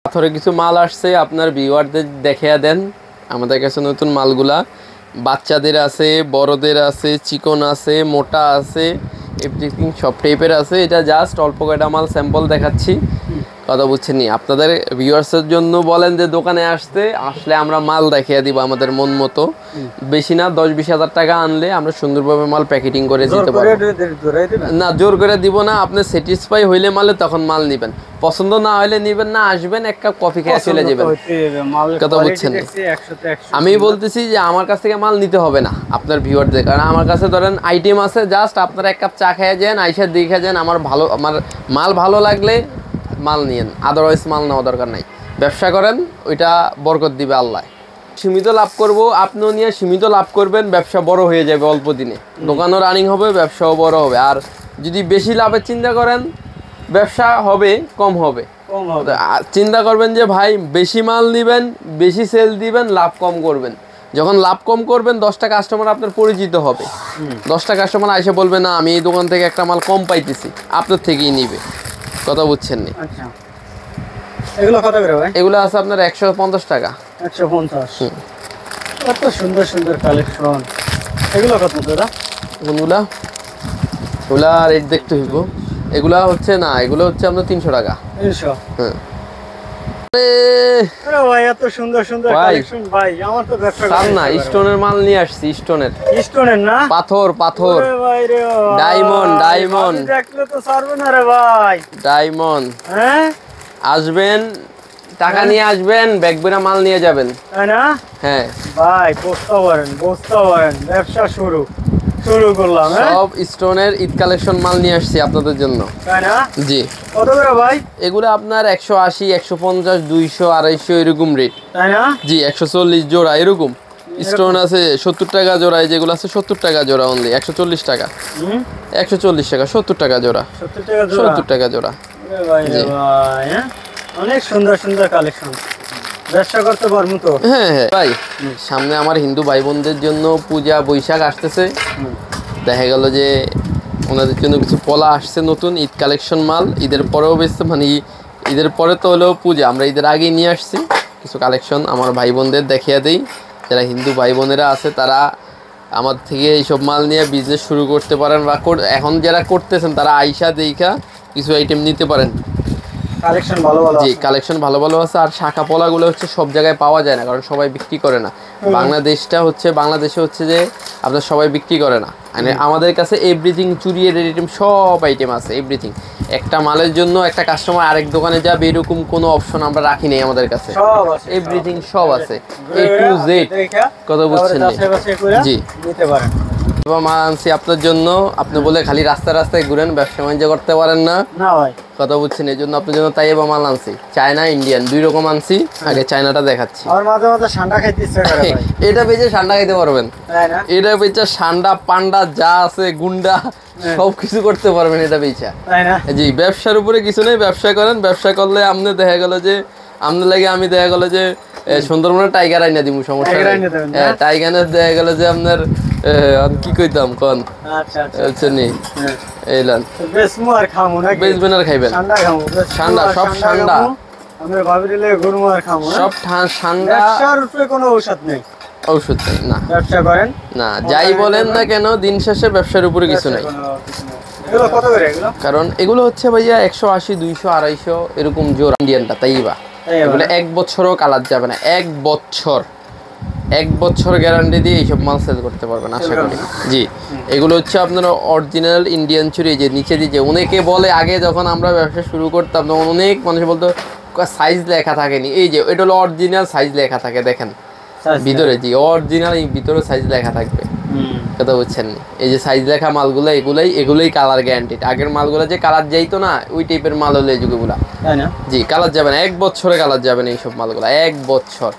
পাথরে কিছু মাল আসছে, আপনার ভিউয়ারদের দেখিয়ে দেন। আমাদের কাছে নতুন মালগুলা বাচ্চাদের আছে, বড়দের আছে, চিকন আছে, মোটা আছে, এভরিথিং সব টাইপের আছে। এটা জাস্ট অল্প কয়টা মাল স্যাম্পল দেখাচ্ছি, কথা বুঝছেন নি। আপনাদের ভিউয়ার্সের জন্য বলেন যে দোকানে আসলে আমরা মাল দেখিয়ে দিব আমাদের মন মতো। বেশি না, 10-20 হাজার টাকা আনলে আমরা সুন্দরভাবে মাল প্যাকেটিং করে দিতে পারবো। না, জোর করে দিব না। আপনি স্যাটিসফাই হইলে মালে তখন মাল নেবেন, পছন্দ না হইলে নেবেন না, আসবেন এক কাপ কফি খেয়ে চলে যাবেন, কথা বুঝছেন। আমি বলতেছি যে আমার কাছ থেকে মাল নিতে হবে না আপনার ভিউয়ারদের, কারণ আমার কাছে ধরেন আইটেম আছে, জাস্ট আপনারা এক কাপ চা খেয়ে যান, আইসা দেখে যান, আমার মাল ভালো লাগলে মাল নিয়েন, আদারওয়াইজ মাল নেওয়া দরকার নাই। ব্যবসা করেন, ওইটা বরকত দিবে আল্লাহ। সীমিত লাভ করব, আপনিও নিয়ে সীমিত লাভ করবেন, ব্যবসা বড় হয়ে যাবে অল্প দিনে, দোকানও রানিং হবে, ব্যবসাও বড় হবে। আর যদি বেশি লাভের চিন্তা করেন, ব্যবসা হবে কম হবে। চিন্তা করবেন যে ভাই বেশি মাল নেবেন, বেশি সেল দিবেন, লাভ কম করবেন। যখন লাভ কম করবেন, 10টা কাস্টমার আপনার পরিচিত হবে, 10টা কাস্টমার এসে বলবে না আমি এই দোকান থেকে একটা মাল কম পাইতেছি, আপনার থেকেই নিবে, কথা বুঝছেন নি। এগুলো কত করে ভাই? এগুলো আছে আপনার 150 টাকা। 150। কত সুন্দর সুন্দর কালেকশন। এগুলো কত দাদা? কোনগুলা? ওগুলা রেট দেখতে হইব। এগুলা হচ্ছে না, এগুলো হচ্ছে আপনার 300 টাকা। 300? হ্যাঁ। আরে ভাই এত সুন্দর সুন্দর কালেকশন ভাই, আমার তো ব্যবসা করার না, স্টোনের মাল নিয়ে আসছি, স্টোনের। স্টোনের না? পাথর। আরে ভাই রে, ডায়মন্ড দেখলে তো ছাড়বে না রে ভাই। ডায়মন্ড। হ্যাঁ, আসবেন, টাকা নিয়ে আসবেন, ব্যাগ ভরা মাল নিয়ে যাবেন, তাই না? হ্যাঁ ভাই বুঝতে পারেন, ব্যবসা শুরু করলাম। সব স্টোনের ঈদ কালেকশন মাল নিয়ে আসছি আপনাদের জন্য, তাই না? জি। কত করে ভাই? এগুলো আপনার 180, 150, 200, 250 এরকম রেট, তাই না? জি। 140 জোড়া এরকম স্টোন আছে, 70 টাকা জোড়া। যেগুলো আছে 70 টাকা জোড়া অনলি, 140 টাকা, 140 টাকা, 70 টাকা জোড়া, 70 টাকা জোড়া। অনেক সুন্দর সুন্দর কালেকশন, ব্যবসা করতে পারবো তো। হ্যাঁ ভাই, সামনে আমার হিন্দু ভাই বোনদের জন্য পূজা বৈশাখ আসতেছে, দেখা গেল যে ওনাদের জন্য কিছু পলা আসছে নতুন ঈদ কালেকশন মাল। ঈদের পরেও বেশি, মানে ঈদের পরে তো হলেও পূজা, আমরা ঈদের আগেই নিয়ে আসছি কিছু কালেকশন আমার ভাই বোনদের দেখিয়ে দিই। যারা হিন্দু ভাই বোনেরা আছে তারা আমার থেকে এইসব মাল নিয়ে বিজনেস শুরু করতে পারেন, বা এখন যারা করতেছেন তারা আইসা দেখা কিছু আইটেম নিতে পারেন। কালেকশন ভালো জি, কালেকশন ভালো আছে। আর শাখা পলাগুলো হচ্ছে সব জায়গায় পাওয়া যায় না, কারণ সবাই বিক্রি করে না। বাংলাদেশে হচ্ছে যে আপনার সবাই বিক্রি করে না, মানে আমাদের কাছে এভরিথিং, চুরির আইটেম, সব আইটেম আছে, এভরিথিং। একটা মালের জন্য একটা কাস্টমার আরেক দোকানে যাবে এরকম কোনো অপশন আমরা রাখি নাই আমাদের কাছে, এভরিথিং সব আছে, A to Z, কথা বুঝছেন? জি, নিতে পারেন। মাল আনছি আপনার জন্য, আপনি বলে খালি রাস্তায় ঘুরেন, ব্যবসা বাণিজ্য করতে পারেন না, ভাই, কথা বুঝছেন? এই জন্য আপনার জন্য তাইবা মাল আনছি, চায়না ইন্ডিয়ান 2 রকম আনছি। আগে চায়নাটা দেখাচ্ছি। আর মাঝে মাঝে ঠান্ডা খাইতে ইচ্ছা করে ভাই। এটা বেচে ঠান্ডা খাইতে পারবেন, তাই না? এটা বেচে ঠান্ডা পান্ডা যা আছে গুন্ডা সব কিছু করতে পারবেন এটা বেচা, তাই না? জি। ব্যবসার উপরে কিছু নেই, ব্যবসা করেন। ব্যবসা করলে আপনি দেখা গেল যে আপনার লাগে আমি দেখা গেল যে সুন্দরবনে টাইগার আইনা দিব, সমস্যা নেই। হ্যাঁ, টাইগারের দেখা গেল যে আপনার কি কইতাম কোন, আচ্ছা নি এইলান বেসমু আর খামু না, বেসবেন আর খাইবেন, ঠান্ডা সব ঠান্ডা, আমরা ভাবিলে গরম আর খামু না, সব ঠান্ডা। ব্যবসার উপরে কোনো ঔষধ নেই, ঔষধ নেই না। ব্যবসা করেন না, যাই বলেন না কেন, দিন শেষে ব্যবসার উপরে কিছু নাই। এগুলো কত করে? কারণ এগুলো হচ্ছে ভাইয়া 180, 200, 250 এরকম জোর ইন্ডিয়ানটা, তাইবা। এগুলো 1 বছরও কালার যাবে না, 1 বছর গ্যারান্টি দিয়ে এইসব মাল সেল করতে পারবেন আশা করি, জি। এগুলো হচ্ছে আপনার অরিজিনাল ইন্ডিয়ান চুরি। যে নিচে দিয়ে অনেকে বলে, আগে যখন আমরা ব্যবসা শুরু করতাম তখন অনেক মানুষ বলতো সাইজ লেখা থাকেনি, এই যে এটা হলো অরিজিনাল সাইজ লেখা থাকে, দেখেন ভিতরে, জি অরিজিনাল, এই ভিতরে সাইজ লেখা থাকবে, কথা বুঝছেন? এই যে সাইজ লেখা মালগুলো এগুলোই কালার গ্যারান্টিড। আগের মালগুলো যে কালার যাইতো না, ওই টাইপের মাল হলো এইগুলা, জি। কালার যাবে না, 1 বছরে কালার যাবে না এইসব মালগুলো, 1 বছর।